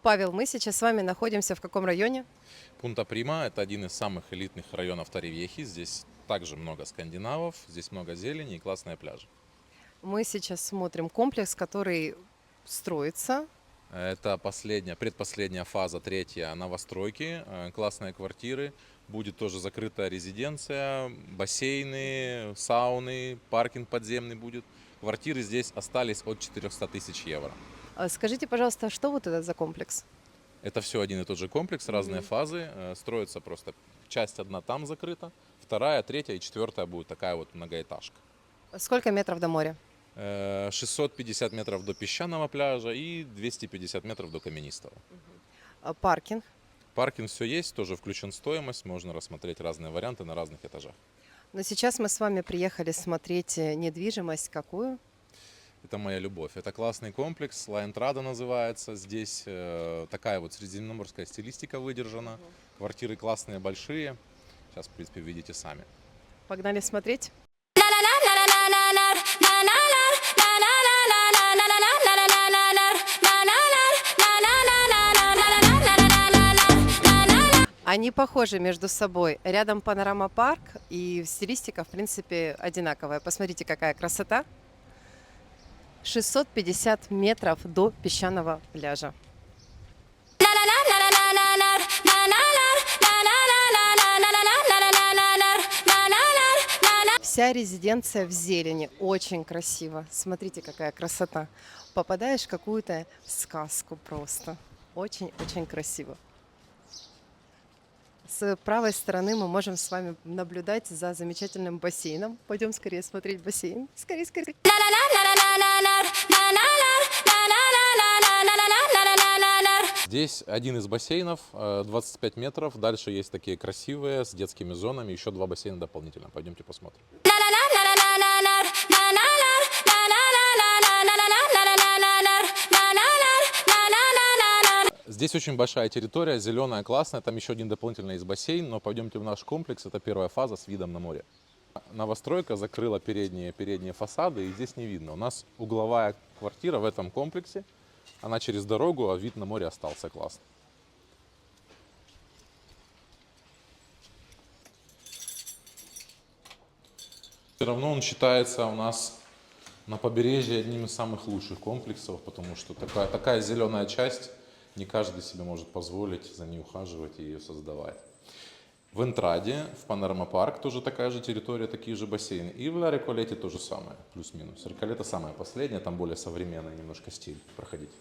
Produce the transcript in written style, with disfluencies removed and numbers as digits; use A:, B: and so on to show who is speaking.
A: Павел, мы сейчас с вами находимся в каком районе?
B: Пунта-Прима – это один из самых элитных районов Торревьехи. Здесь также много скандинавов, здесь много зелени и классные пляжи.
A: Мы сейчас смотрим комплекс, который строится.
B: Это предпоследняя фаза, третья новостройки, классные квартиры. Будет тоже закрытая резиденция, бассейны, сауны, паркинг подземный будет. Квартиры здесь остались от 400 тысяч евро.
A: Скажите, пожалуйста, что вот это за комплекс?
B: Это все один и тот же комплекс, разные фазы. Строится просто часть одна там закрыта, вторая, третья и четвертая будет такая вот многоэтажка.
A: Сколько метров до моря?
B: 650 метров до песчаного пляжа и 250 метров до каменистого.
A: Паркинг.
B: Паркинг все есть, тоже включен в стоимость, можно рассмотреть разные варианты на разных этажах.
A: Но сейчас мы с вами приехали смотреть недвижимость какую?
B: Это моя любовь. Это классный комплекс, Ла Энтрада называется. Здесь такая вот средиземноморская стилистика выдержана. Квартиры классные, большие. Сейчас, в принципе, видите сами.
A: Погнали смотреть. Они похожи между собой. Рядом панорама парк, и стилистика, в принципе, одинаковая. Посмотрите, какая красота. 650 метров до песчаного пляжа. Вся резиденция в зелени, очень красиво. Смотрите, какая красота. Попадаешь в какую-то сказку просто. Очень-очень красиво. С правой стороны мы можем с вами наблюдать за замечательным бассейном. Пойдем скорее смотреть бассейн. Скорее, скорее.
B: Здесь один из бассейнов, 25 метров. Дальше есть такие красивые, с детскими зонами. Еще два бассейна дополнительно. Пойдемте посмотрим. Здесь очень большая территория, зеленая, классная. Там еще один дополнительный есть бассейн. Но пойдемте в наш комплекс. Это первая фаза с видом на море. Новостройка закрыла передние фасады, и здесь не видно. У нас угловая квартира в этом комплексе. Она через дорогу, а вид на море остался классный. Все равно он считается у нас на побережье одним из самых лучших комплексов, потому что такая зеленая часть, не каждый себе может позволить за ней ухаживать и ее создавать. В Энтраде, в Панорама Парк тоже такая же территория, такие же бассейны. И в Ла Реколете то же самое, плюс-минус. Реколета самая последняя, там более современный немножко стиль. Проходите.